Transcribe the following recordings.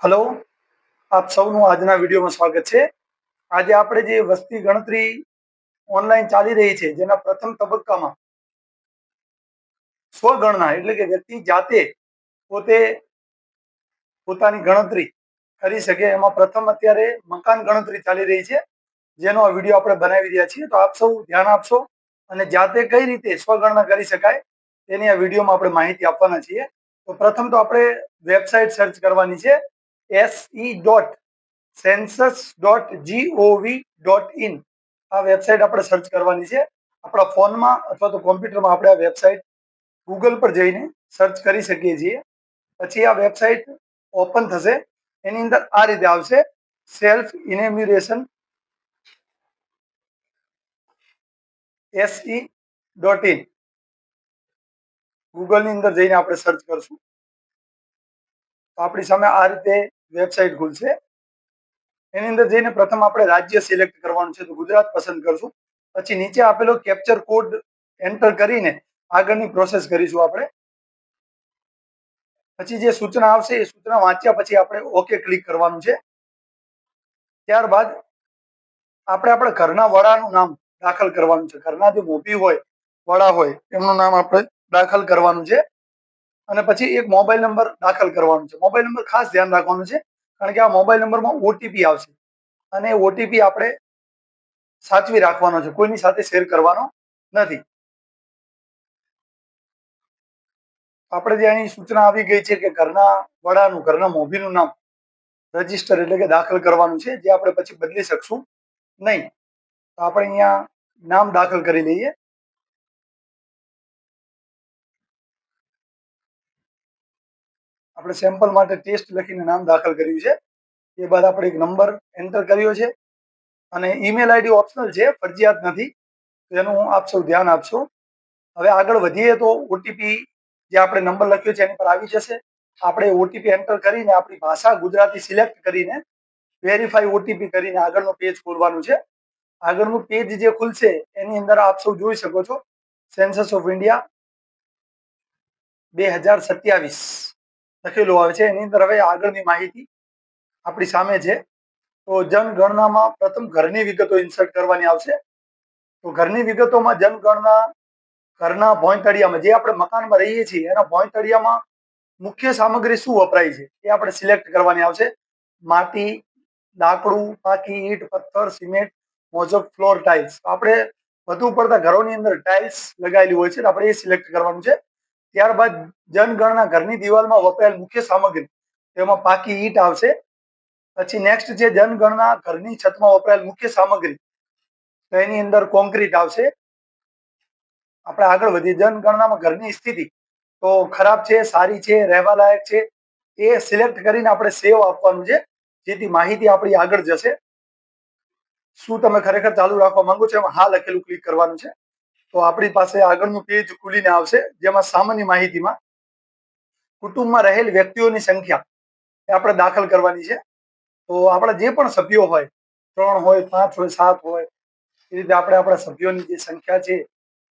Hello, આપ સૌનું આજના વિડીયોમાં સ્વાગત છે. આજે આપણે જે વસ્તી ગણતરી ઓનલાઈન ચાલી રહી છે, જેના પ્રથમ તબક્કામાં સ્વગણના એટલે કે વ્યક્તિ જાતે પોતે પોતાની ગણતરી કરી શકે એમાં પ્રથમ અત્યારે મકાન ગણતરી ચાલી રહી છે, જેનો આ વિડીયો આપણે બનાવી રહ્યા છીએ. તો આપ સૌ ધ્યાન આપશો અને જાતે કઈ રીતે સ્વગણના કરી શકાય તેની આ વિડીયોમાં આપણે માહિતી આપવાના છીએ. તો પ્રથમ તો આપણે વેબસાઇટ સર્ચ કરવાની છે, se.census.gov.in. આ વેબસાઇટ આપણે સર્ચ કરવાની છે. આપણા ફોનમાં અથવા તો કોમ્પ્યુટરમાં આપણે આ વેબસાઇટ ગૂગલ પર જઈને સર્ચ કરી શકીએ છીએ. પછી આ વેબસાઇટ ઓપન થશે. એની અંદર આ રીતે આવશે, સેલ્ફ ઇનેમ્યુરેશન se.in. ગૂગલની અંદર જઈને આપણે સર્ચ કરશું તો આપણી સામે આ રીતે વેબસાઇટ ખુલશે. એની અંદર જઈને પ્રથમ આપણે રાજ્ય સિલેક્ટ કરવાનું છે, તો ગુજરાત પસંદ કરશું. પછી નીચે આપેલો કેપ્ચર કોડ એન્ટર કરીને આગળની પ્રોસેસ કરીશું આપણે. પછી જે સૂચના આવશે એ સૂચના વાંચ્યા પછી આપણે ઓકે ક્લિક કરવાનું છે. ત્યારબાદ આપણે આપણા ઘરના વડાનું નામ દાખલ કરવાનું છે. ઘરના જે મોભી હોય, વડા હોય, એમનું નામ આપણે દાખલ કરવાનું છે. અને પછી એક મોબાઈલ નંબર દાખલ કરવાનો છે. મોબાઈલ નંબર ખાસ ધ્યાન રાખવાનું છે, કારણ કે આ મોબાઈલ નંબરમાં ઓટીપી આવશે અને ઓટીપી આપણે સાચવી રાખવાનો છે, કોઈની સાથે શેર કરવાનો નથી. આપણે જે અહીં સૂચના આવી ગઈ છે કે ઘરના વડાનું, ઘરના મોભીનું નામ રજીસ્ટર એટલે કે દાખલ કરવાનું છે, જે આપણે પછી બદલી શકશું નહીં. તો આપણે અહીંયા નામ દાખલ કરી લઈએ. આપણે સેમ્પલ માટે ટેસ્ટ લખીને નામ દાખલ કર્યું છે. એ બાદ આપણે એક નંબર એન્ટર કર્યો છે અને ઈમેલ આઈડી ઓપ્શનલ છે, ફરજિયાત નથી. એનું આપ સૌ ધ્યાન આપશો. હવે આગળ વધીએ તો ઓટીપી જે આપણે નંબર લખ્યો છે એની પર આવી જશે. આપણે ઓટીપી એન્ટર કરીને આપણી ભાષા ગુજરાતી સિલેક્ટ કરીને વેરીફાઈ ઓટીપી કરીને આગળનું પેજ ખોલવાનું છે. આગળનું પેજ જે ખુલશે એની અંદર આપ સૌ જોઈ શકો છો, સેન્સસ ઓફ ઇન્ડિયા 2027 લખેલું આવે છે. એની અંદર હવે આગળની માહિતી આપણી સામે છે. તો જનગણનામાં પ્રથમ ઘરની વિગતો ઇન્સર્ટ કરવાની આવશે. તો ઘરની વિગતોમાં જનગણના ઘરના ભોંયતળિયામાં જે આપણે મકાનમાં રહીએ છીએ એના ભોંયતળિયામાં મુખ્ય સામગ્રી શું વપરાય છે એ આપણે સિલેક્ટ કરવાની આવશે. માટી, લાકડું, પાકી ઈંટ, પથ્થર, સિમેન્ટ, મોઝક, ફ્લોર, ટાઇલ્સ. આપણે વધુ પડતા ઘરોની અંદર ટાઇલ્સ લગાવેલી હોય છે, આપણે એ સિલેક્ટ કરવાનું છે. ત્યારબાદ જનગણના ઘરની દિવાલમાં વપરાયેલ મુખ્ય સામગ્રી, તેમાં પાકી ઈંટ આવશે. પછી નેક્સ્ટ છે જનગણના ઘરની છતમાં વપરાયેલ મુખ્ય સામગ્રી, તો એની અંદર કોન્ક્રીટ આવશે. આપણે આગળ વધીએ. જનગણનામાં ઘરની સ્થિતિ તો ખરાબ છે, સારી છે, રહેવા લાયક છે, એ સિલેક્ટ કરીને આપણે સેવ આપવાનું છે, જેથી માહિતી આપણી આગળ જશે. શું તમે ખરેખર ચાલુ રાખવા માંગો છો એમાં હા લખેલું ક્લિક કરવાનું છે. તો આપણી પાસે આગળનું પેજ ખુલીને આવશે, જેમાં સામાન્ય માહિતીમાં કુટુંબમાં રહેલ વ્યક્તિઓની સંખ્યા એ આપણે દાખલ કરવાની છે. તો આપણા જે પણ સભ્યો હોય, 3 હોય, 5 હોય, 7 હોય, એ રીતે આપણે આપણા સભ્યોની જે સંખ્યા છે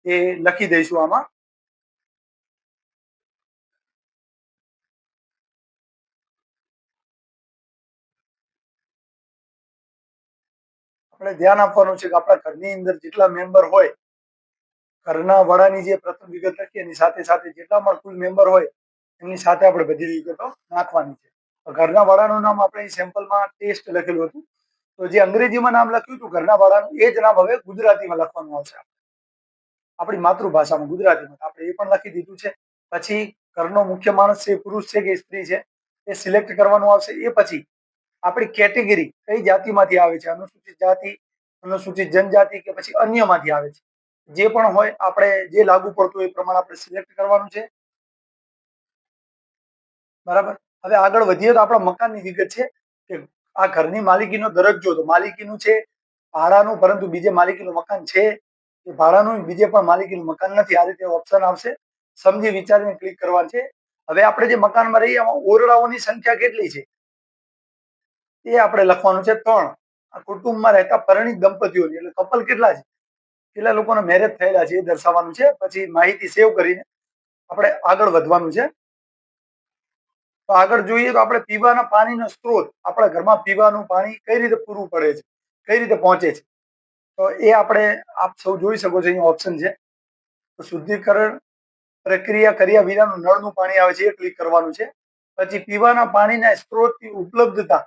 એ લખી દઈશું આમાં. આપણે ધ્યાન આપવાનું છે કે આપણા ઘરની અંદર જેટલા મેમ્બર હોય, ઘરના વડાની જે પ્રથમ વિગત લખી એની સાથે સાથે જેટલા પણ કુલ મેમ્બર હોય એમની સાથે આપણે બધી વિગતો નાખવાની છે. ઘરના વડાનું નામ આપણે સેમ્પલમાં ટેસ્ટ લખેલું હતું, તો જે અંગ્રેજીમાં નામ લખ્યું હતું ઘરના વડાનું, એ જ નામ હવે ગુજરાતીમાં લખવાનું આવશે, આપણી માતૃભાષામાં ગુજરાતીમાં. આપણે એ પણ લખી દીધું છે. પછી ઘરનો મુખ્ય માણસ છે, પુરુષ છે કે સ્ત્રી છે, એ સિલેક્ટ કરવાનું આવશે. એ પછી આપણી કેટેગરી કઈ જાતિમાંથી આવે છે, અનુસૂચિત જાતિ, અનુસૂચિત જનજાતિ કે પછી અન્યમાંથી આવે છે, જે પણ હોય આપણે જે લાગુ પડતું હોય એ પ્રમાણે આપણે સિલેક્ટ કરવાનું છે. બરાબર. હવે આગળ વધીએ તો આપણા મકાનની વિગત છે કે આ ઘરની માલિકીનો દરજ્જો, તો માલિકીનું છે, ભાડાનું, પરંતુ બીજે માલિકીનું મકાન છે, એ ભાડાનું, બીજે પણ માલિકીનું મકાન નથી. આ રીતે ઓપ્શન આવશે, સમજી વિચારીને ક્લિક કરવાનું છે. હવે આપણે જે મકાનમાં રહીએ એમાં ઓરડાઓની સંખ્યા કેટલી છે એ આપણે લખવાનું છે, 3. આ કુટુંબમાં રહેતા પરિણીત દંપતીઓની એટલે કપલ કેટલા છે, કેટલા લોકોના મેરેજ થયેલા છે એ દર્શાવવાનું છે. પછી માહિતી સેવ કરીને આપણે આગળ વધવાનું છે. તો આગળ જોઈએ તો આપણે પીવાના પાણીનો સ્ત્રોત, આપણા ઘરમાં પીવાનું પાણી કઈ રીતે પૂરું પડે છે, કઈ રીતે પહોંચે છે, તો એ આપણે આપ સૌ જોઈ શકો છો. અહીં ઓપ્શન છે. તો શુદ્ધિકરણ પ્રક્રિયા કર્યા વિનાનું નળનું પાણી આવે છે, એ ક્લિક કરવાનું છે. પછી પીવાના પાણીના સ્ત્રોતની ઉપલબ્ધતા,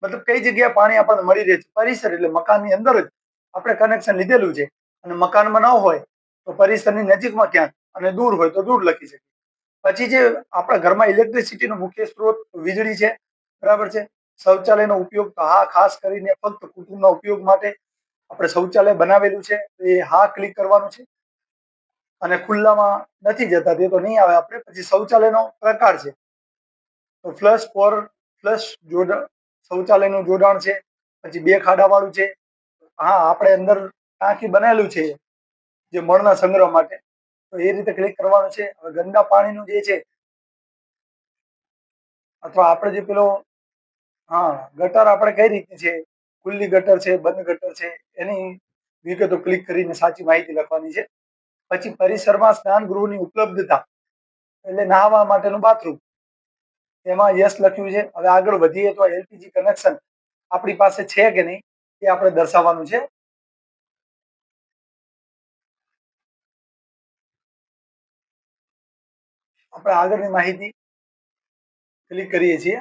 મતલબ કઈ જગ્યાએ પાણી આપણને મળી રહે છે, પરિસર એટલે મકાનની અંદર જ આપણે કનેક્શન લીધેલું છે અને મકાનમાં ન હોય તો પરિસરની નજીકમાં ક્યાંક, અને દૂર હોય તો દૂર લખી શકીએ. પછી જે આપણા ઘરમાં ઇલેક્ટ્રિસિટીનો મુખ્ય સ્ત્રોત વીજળી છે, બરાબર છે. શૌચાલયનો ઉપયોગ, તો હા, ખાસ કરીને ફક્ત કુટુંબના ઉપયોગ માટે આપણે શૌચાલય બનાવેલું છે, એ હા ક્લિક કરવાનું છે. અને ખુલ્લામાં નથી જતા તે તો નહીં આવે આપણે. પછી શૌચાલયનો પ્રકાર છે, તો ફ્લશ જોડાણ, શૌચાલયનું જોડાણ છે. પછી 2 ખાડા વાળું છે. હા, આપણે અંદર ટાંકી બનાવેલું છે જે મળના સંગ્રહ માટે, તો એ રીતે ક્લિક કરવાનું છે. હવે ગંદા પાણીનું જે છે, અથવા આપણે જે પેલો, હા, ગટર આપણે કઈ રીતની છે, ખુલ્લી ગટર છે, બંધ ગટર છે, એની વિગતો ક્લિક કરીને સાચી માહિતી લખવાની છે. પછી પરિસરમાં સ્નાન ગૃહની ઉપલબ્ધતા, એટલે નહાવા માટેનું બાથરૂમ, એમાં યસ લખ્યું છે. હવે આગળ વધીએ તો એલપીજી કનેક્શન આપણી પાસે છે કે નહીં એ આપણે દર્શાવવાનું છે. આપણે આગળની માહિતી ક્લિક કરીએ છીએ.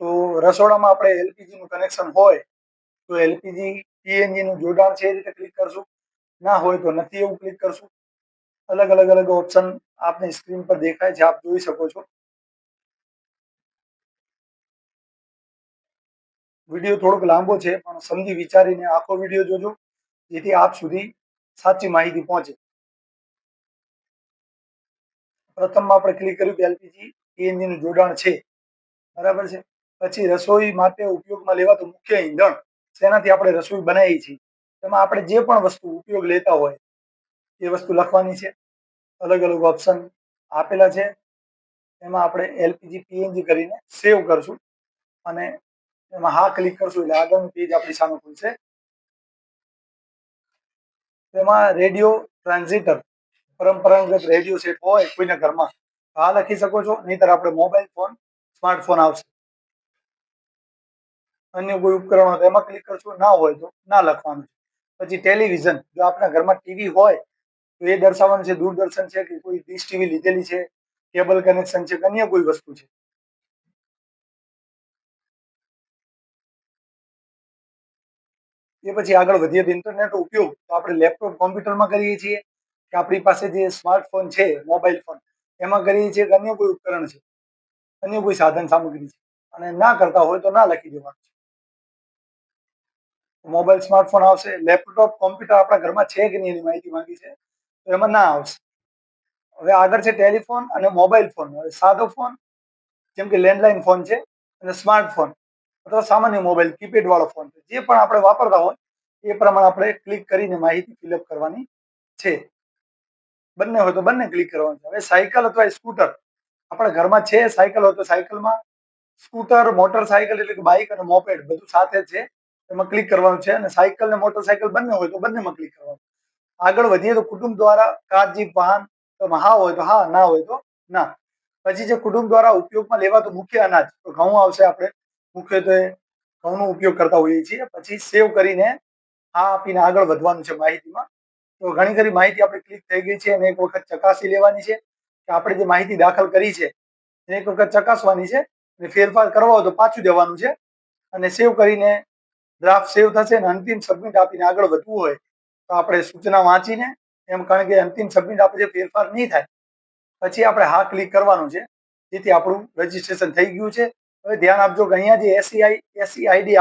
તો રસોડામાં આપણે એલપીજી નું કનેક્શન હોય તો એલપીજી પીએનજી નું જોડાણ છે, એ રીતે ક્લિક કરશું. ના હોય તો નથી એવું ક્લિક કરશું. અલગ અલગ ઓપ્શન આપની સ્ક્રીન પર દેખાય છે, આપ જોઈ શકો છો. વિડીયો થોડોક લાંબો છે, પણ સમજી વિચારીને આખો વિડીયો જોજો, જેથી આપ સુધી સાચી માહિતી પહોંચે. પ્રથમમાં આપણે ક્લિક કર્યું કે એલપીજી પીએનજી નું જોડાણ છે, બરાબર છે. પછી રસોઈ માટે ઉપયોગમાં લેવાતું મુખ્ય ઈંધણ, જેનાથી આપણે રસોઈ બનાવીએ છીએ, તેમાં આપણે જે પણ વસ્તુ ઉપયોગ લેતા હોય એ વસ્તુ લખવાની છે. અલગ અલગ ઓપ્શન આપેલા છે, એમાં આપણે એલપીજી પીએનજી કરીને સેવ કરશું અને એમાં હા ક્લિક કરશું એટલે આગળનું પેજ આપણી સામે ખુલશે. તેમાં રેડિયો ટ્રાન્ઝિટર, પરંપરાગત રેડિયો સેટ હોય કોઈના ઘરમાં, હા લખી શકો છો, નહીતર આપણે મોબાઈલ ફોન, સ્માર્ટફોન આવશે. અન્ય કોઈ ઉપકરણ હોય તો એમાં ક્લિક કરશું, ના હોય તો ના લખવાનું છે. પછી ટેલિવિઝન, જો આપણા ઘરમાં ટીવી હોય તો એ દર્શાવવાનું છે, દૂરદર્શન છે કે કોઈ ડીશ ટીવી લીધેલી છે, કેબલ કનેક્શન છે, અન્ય કોઈ વસ્તુ છે. એ પછી આગળ વધીએ તો ઇન્ટરનેટ ઉપયોગ, તો આપણે લેપટોપ કોમ્પ્યુટરમાં કરીએ છીએ કે આપણી પાસે જે સ્માર્ટફોન છે, મોબાઈલ ફોન, એમાં કરીએ છીએ કે અન્ય કોઈ ઉપકરણ છે, અન્ય કોઈ સાધન સામગ્રી છે. અને ના કરતા હોય તો ના લખી દેવાનું છે. મોબાઈલ સ્માર્ટફોન આવશે. લેપટોપ કોમ્પ્યુટર આપણા ઘરમાં છે કે નહીં એની માહિતી માંગી છે, તો એમાં ના આવશે. હવે આગળ છે ટેલિફોન અને મોબાઈલ ફોન. હવે સાદો ફોન જેમ કે લેન્ડલાઇન ફોન છે, અને સ્માર્ટફોન અથવા સામાન્ય મોબાઈલ કીપેડ વાળો ફોન, જે પણ આપણે વાપરતા હોય એ પ્રમાણે આપણે ક્લિક કરીને માહિતી ફિલઅપ કરવાની છે. બંને હોય તો બંને ક્લિક કરવાનું છે. હવે સાયકલ અથવા સ્કૂટર, આપણા ઘરમાં છે સાયકલ હોય તો સાયકલમાં, સ્કૂટર મોટરસાયકલ એટલે કે બાઇક અને મોપેડ બધું સાથે છે, એમાં ક્લિક કરવાનું છે. અને સાયકલ ને મોટરસાયકલ બંને હોય તો બંનેમાં ક્લિક કરવાનું. આગળ વધીએ તો કુટુંબ દ્વારા કાર, જીપ, વાહન, તો હા હોય તો હા, ના હોય તો ના. પછી જે કુટુંબ દ્વારા ઉપયોગમાં લેવાતું મુખ્ય અનાજ, તો ઘઉં આવશે. આપણે મુખ્યત્વે ઘઉંનો ઉપયોગ કરતા હોઈએ છીએ. પછી સેવ કરીને હા આપીને આગળ વધવાનું છે માહિતીમાં. તો ઘણી ખરી માહિતી આપણે ક્લિક થઈ ગઈ છે, અને એક વખત ચકાસી લેવાની છે કે આપણે જે માહિતી દાખલ કરી છે એને એક વખત ચકાસવાની છે, અને ફેરફાર કરવા હોય તો પાછું જવાનું છે, અને સેવ કરીને ડ્રાફ્ટ સેવ થશે. અને અંતિમ સબમિટ આપીને આગળ વધવું હોય તો આપણે સૂચના વાંચીને, એમ કારણ કે અંતિમ સબમિટ આપણે ફેરફાર નહીં થાય પછી આપણે હા ક્લિક કરવાનું છે, જેથી આપણું રજીસ્ટ્રેશન થઈ ગયું છે. હવે ધ્યાન આપજો કે અહીંયા જે એસસીઆઈડી